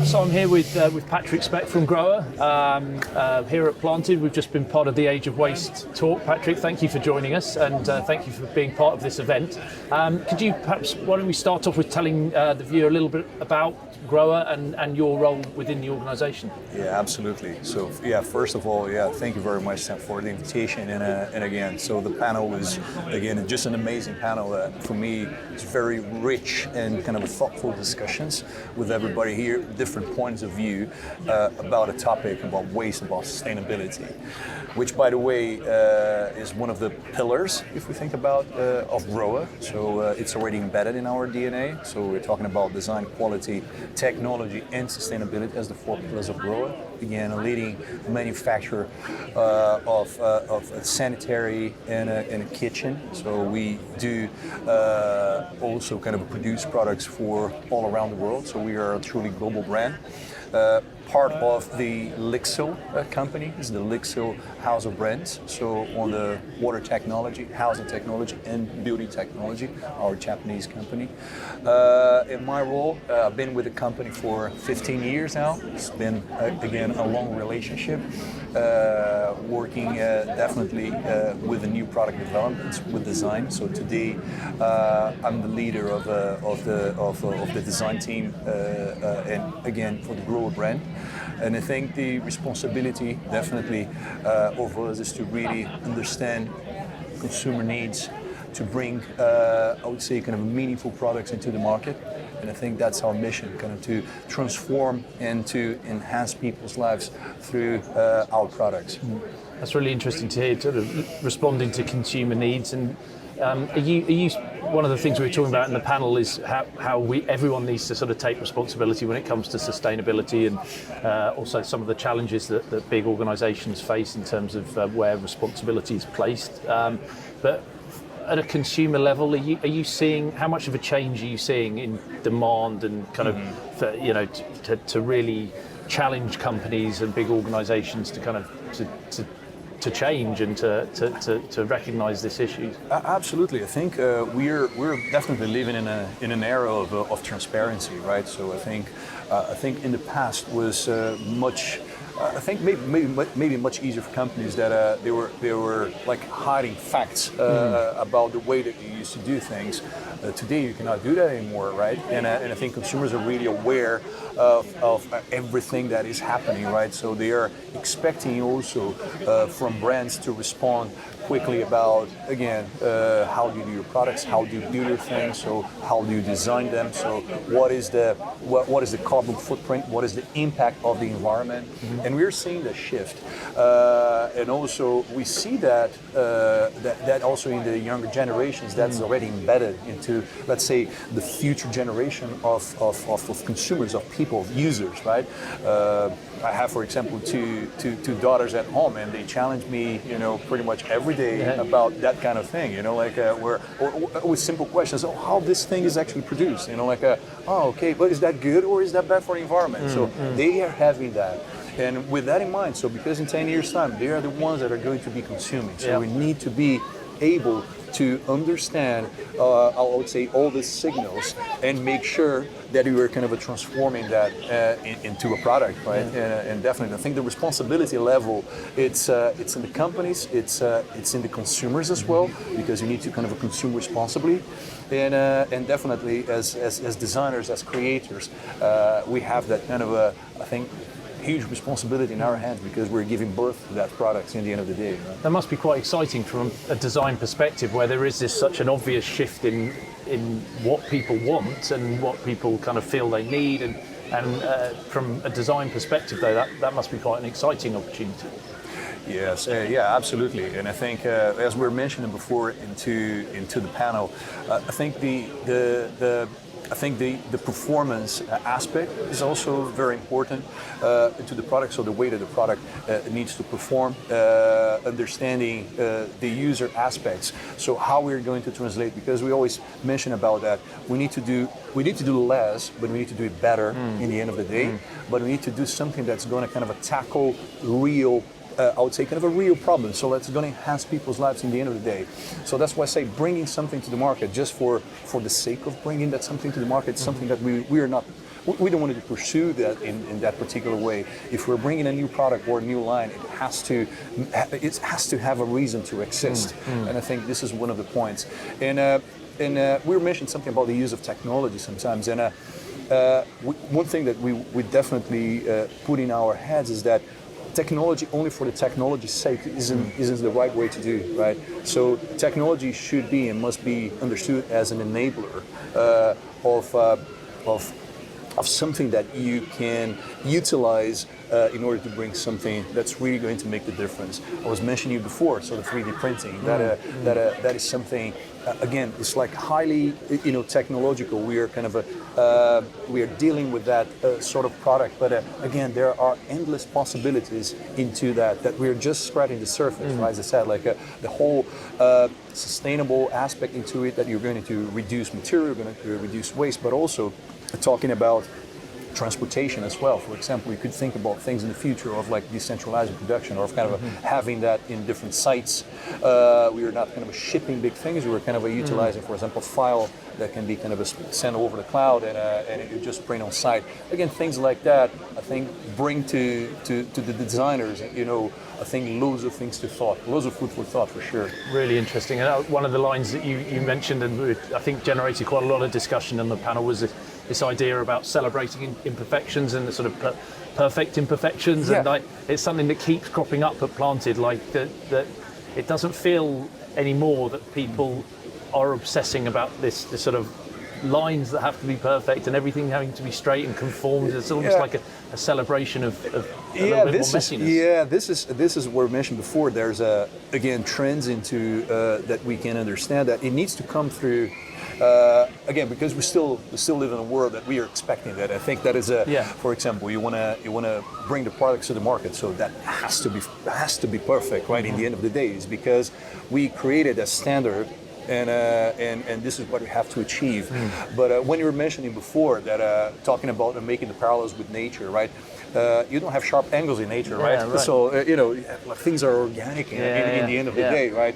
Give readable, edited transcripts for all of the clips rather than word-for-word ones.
So I'm here with Patrick Speck from GROHE. Here at Planted, we've just been part of the Age of Waste talk. Patrick, thank you for joining us, and thank you for being part of this event. Could you perhaps, why don't we start off with telling the viewer a little bit about GROHE and your role within the organisation? Yeah, absolutely. So yeah, first of all, yeah, thank you very much, Sam, for the invitation. And again, so the panel was, again, just an amazing panel. For me, it's very rich and kind of thoughtful discussions with everybody here, different points of view about a topic, about waste, about sustainability, which, by the way, is one of the pillars, if we think about, of GROHE. So it's already embedded in our DNA. So we're talking about design, quality, technology, and sustainability as the four pillars of GROHE. Again, a leading manufacturer of sanitary and a kitchen. So we do also kind of produce products for all around the world. So we are a truly global brand. Part of the Lixil company is the Lixil House of Brands. So on the water technology, housing technology, and building technology, our Japanese company. In my role, I've been with the company for 15 years now. It's been, again, a long relationship, working definitely with the new product developments, with design. So today, I'm the leader of the design team, and again, for the GROHE brand. And I think the responsibility definitely of us is to really understand consumer needs, to bring, I would say, kind of meaningful products into the market. And I think that's our mission, kind of to transform and to enhance people's lives through our products. That's really interesting to hear, sort of responding to consumer needs. And are you one of the things we were talking about in the panel is how everyone needs to sort of take responsibility when it comes to sustainability, and also some of the challenges that big organisations face in terms of where responsibility is placed. But at a consumer level, are you seeing, how much of a change are you seeing in demand and kind of, for, you know, to really challenge companies and big organisations to kind of to change and to recognise this issue? Absolutely. I think we're definitely living in an era of transparency, right? So I think in the past was much. I think maybe much easier for companies that they were like hiding facts about the way that you used to do things. Today you cannot do that anymore, right? And I think consumers are really aware of everything that is happening, right? So they are expecting also from brands to respond quickly about, again, how do you do your products, how do you do your things, so how do you design them, so what is the carbon footprint, what is the impact of the environment, and we're seeing the shift, and also we see that also in the younger generations, that's already embedded into, let's say, the future generation of consumers, of people, of users, right? I have, for example, two daughters at home, and they challenge me, you know, pretty much every day about that kind of thing, you know, like or with simple questions, oh, how this thing is actually produced, you know, like, oh, okay, but is that good or is that bad for the environment? So they are having that. And with that in mind, so because in 10 years' time, they are the ones that are going to be consuming. So we need to be able to understand, I would say, all the signals and make sure that we were kind of transforming that into a product, right? And definitely, I think the responsibility level, it's in the companies, it's in the consumers as well, because you need to kind of consume responsibly, and definitely as designers, as creators, we have that kind of I think, huge responsibility in our hands, because we're giving birth to that product in the end of the day. Right? That must be quite exciting from a design perspective, where there is such an obvious shift in what people want and what people kind of feel they need, and from a design perspective, though, that must be quite an exciting opportunity. Yes, yeah, absolutely. And I think, as we were mentioning before into the panel, I think the performance aspect is also very important to the product. So the way that the product needs to perform, understanding the user aspects. So how we're going to translate, because we always mention about that. We need to do less, but we need to do it better in the end of the day. But we need to do something that's going to kind of tackle real, I would say, kind of a real problem. So that's going to enhance people's lives in the end of the day. So that's why I say bringing something to the market just for the sake of bringing that something to the market is something that we are not we don't want to pursue that in that particular way. If we're bringing a new product or a new line, it has to have a reason to exist. And I think this is one of the points. And we mentioned something about the use of technology sometimes. And one thing that we definitely put in our heads is that technology only for the technology's sake isn't the right way to do, right? So technology should be and must be understood as an enabler of something that you can utilize in order to bring something that's really going to make the difference. I was mentioning you before, so the 3D printing, that is something. Again, it's like highly, technological. We are kind of we are dealing with that sort of product. But again, there are endless possibilities into that we're just scratching the surface. Right? As I said, like the whole sustainable aspect into it, that you're going to reduce material, you're going to reduce waste, but also talking about transportation as well. For example, you could think about things in the future of like decentralized production, or of kind of having that in different sites. We are not kind of shipping big things. We were kind of utilizing, for example, file that can be kind of sent over the cloud and you just print on site. Again, things like that, I think, bring to the designers, I think loads of things to thought, loads of food for thought for sure. Really interesting. And one of the lines that you mentioned, and I think generated quite a lot of discussion on the panel, was this idea about celebrating imperfections and the sort of perfect imperfections. Yeah. And like, it's something that keeps cropping up at Planted, like that it doesn't feel anymore that people are obsessing about this sort of lines that have to be perfect and everything having to be straight and conformed. It's almost like a celebration of a little bit more messiness. This is what we mentioned before. There's again trends into that we can understand that it needs to come through. Again, because we still live in a world that we are expecting that. I think that is for example, you wanna bring the products to the market, so that has to be perfect, right? In the end of the day, is because we created a standard. And this is what we have to achieve. But when you were mentioning before that talking about making the parallels with nature, right? You don't have sharp angles in nature, right? Right. So things are organic in the end of the day, right?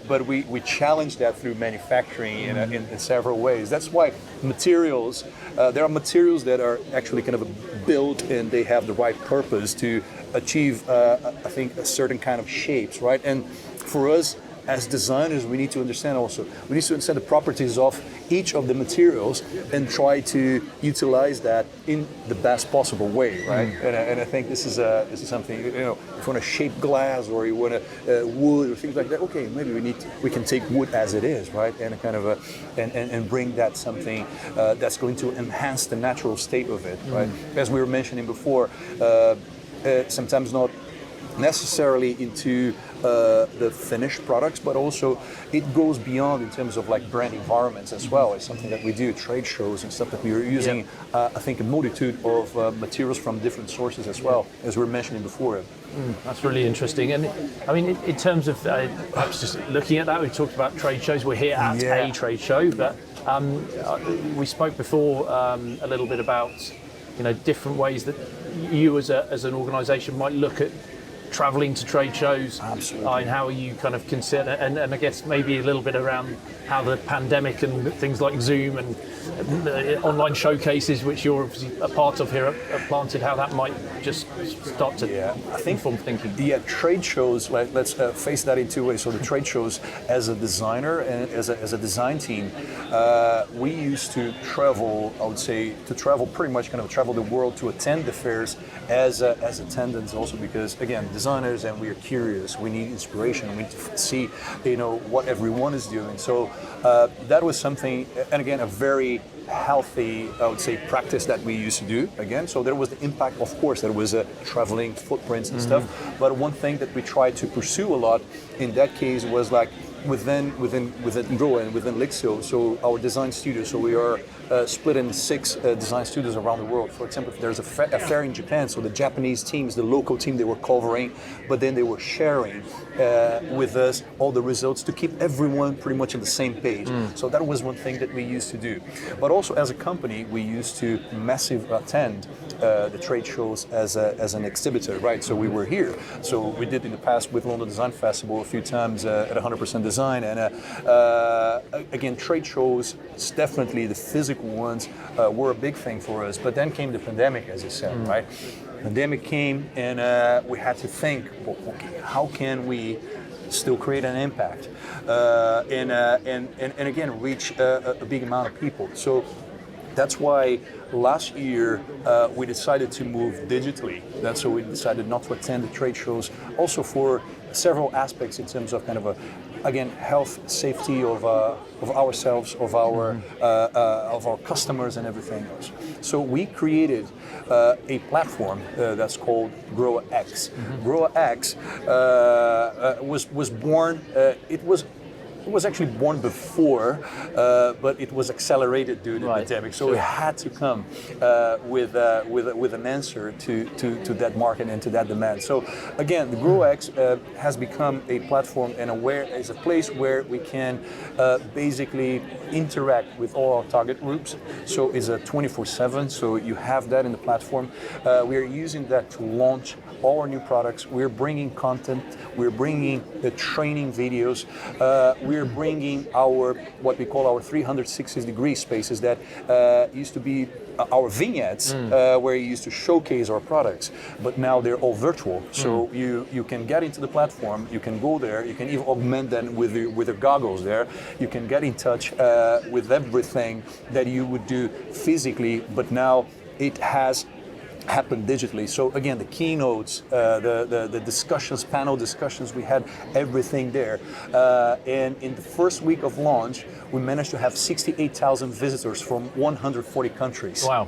But we challenge that through manufacturing in several ways. That's why materials. There are materials that are actually kind of built and they have the right purpose to achieve, I think, a certain kind of shapes, right? And for us, as designers, we need to understand the properties of each of the materials and try to utilize that in the best possible way, right? And I think this is something, if you want to shape glass or you want to wood or things like that, okay, maybe we can take wood as it is, right? And kind of and bring that something that's going to enhance the natural state of it, right? As we were mentioning before, sometimes not necessarily into the finished products, but also it goes beyond in terms of like brand environments as well. It's something that we do, trade shows and stuff that we are using, I think, a multitude of materials from different sources as well, as we were mentioning before. That's really interesting. And I mean, in terms of perhaps just looking at that, we talked about trade shows. We're here at a trade show, but we spoke before a little bit about different ways that you as an organisation might look at travelling to trade shows. Absolutely. And how you kind of consider, and I guess maybe a little bit around how the pandemic and things like Zoom and online showcases, which you're obviously a part of here at Planted, how that might just start to inform thinking. Yeah, trade shows, let's face that in two ways. So the trade shows, as a designer and as a design team, we used to travel, I would say, pretty much kind of travel the world to attend the fairs as attendants also, because again, designers, and we are curious, we need inspiration, we need to see what everyone is doing. So that was something, and again, a very healthy, I would say, practice that we used to do again. So there was the impact, of course, there was traveling footprints and stuff, but one thing that we tried to pursue a lot in that case was like within GROHE and within Lixio, so our design studio, so we are split in 6 design studios around the world. For example, if there's a fair in Japan, so the Japanese teams, the local team, they were covering, but then they were sharing with us all the results to keep everyone pretty much on the same page. So that was one thing that we used to do. But also also as a company, we used to massive attend the trade shows as an exhibitor, right? So we were here. So we did in the past with London Design Festival a few times at 100% Design. And again, trade shows, definitely the physical ones, were a big thing for us. But then came the pandemic, as you said, right? Pandemic came and we had to think, well, okay, how can we still create an impact and again reach a big amount of people. So that's why last year we decided to move digitally. That's why we decided not to attend the trade shows, also for several aspects in terms of kind of again health, safety of ourselves, of our customers and everything else. So we created a platform that's called GROHE. GROHE was born. It was actually born before, but it was accelerated due to the pandemic. So we had to come with an answer to that market and to that demand. So again, the GROHE has become a platform and is a place where we can basically interact with all our target groups. So it's a 24/7. So you have that in the platform. We are using that to launch all our new products. We're bringing content. We're bringing the training videos. We're bringing what we call our 360-degree spaces that used to be our vignettes, where you used to showcase our products, but now they're all virtual. So you can get into the platform, you can go there, you can even augment them with your goggles there. You can get in touch with everything that you would do physically, but now it has happened digitally. So again, the keynotes, the discussions, panel discussions, we had everything there. And in the first week of launch, we managed to have 68,000 visitors from 140 countries. Wow.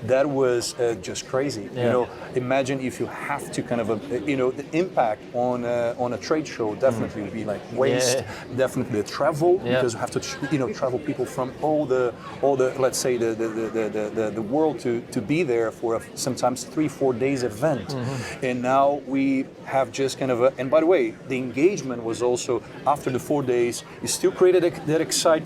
That was just crazy. Yeah. You know, imagine if you have to kind of, the impact on a trade show definitely would be like waste, definitely the travel, because you have to, travel people from all the let's say the world to be there for sometimes 3-4 days event. And now we have just kind of and by the way, the engagement was also after the 4 days, you still created that excitement,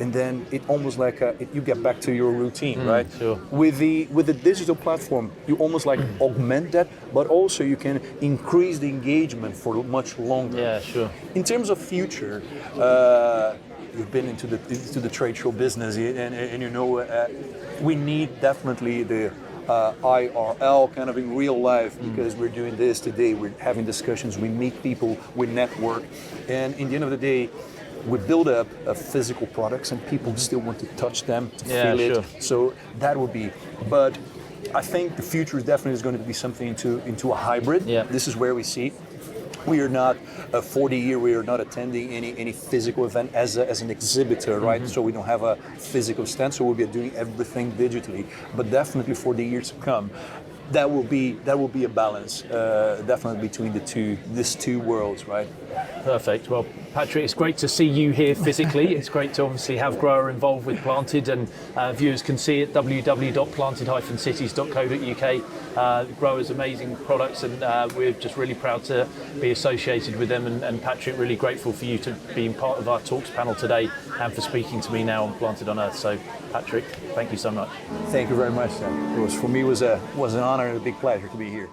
and then it almost like you get back to your routine, right? Sure. With the digital platform, you almost like augment that, but also you can increase the engagement for much longer. Yeah, sure. In terms of future, you've been into the trade show business, and we need definitely the IRL kind of in real life, because we're doing this today. We're having discussions. We meet people. We network, and in the end of the day, we build up physical products, and people still want to touch them, to feel it. So that would be. But I think the future is definitely going to be something into a hybrid. Yeah. This is where we see. We are not for the year. We are not attending any physical event as an exhibitor, right? So we don't have a physical stand. So we'll be doing everything digitally. But definitely for the years to come, that will be a balance, definitely between these two worlds, right? Perfect. Well, Patrick, it's great to see you here physically. It's great to obviously have GROHE involved with Planted, and viewers can see it www.planted-cities.co.uk. GROHE's amazing products, and we're just really proud to be associated with them. And Patrick, really grateful for you to being part of our talks panel today and for speaking to me now on Planted on Earth. So, Patrick, thank you so much. Thank you very much, Sam. For me, it was an honor and a big pleasure to be here.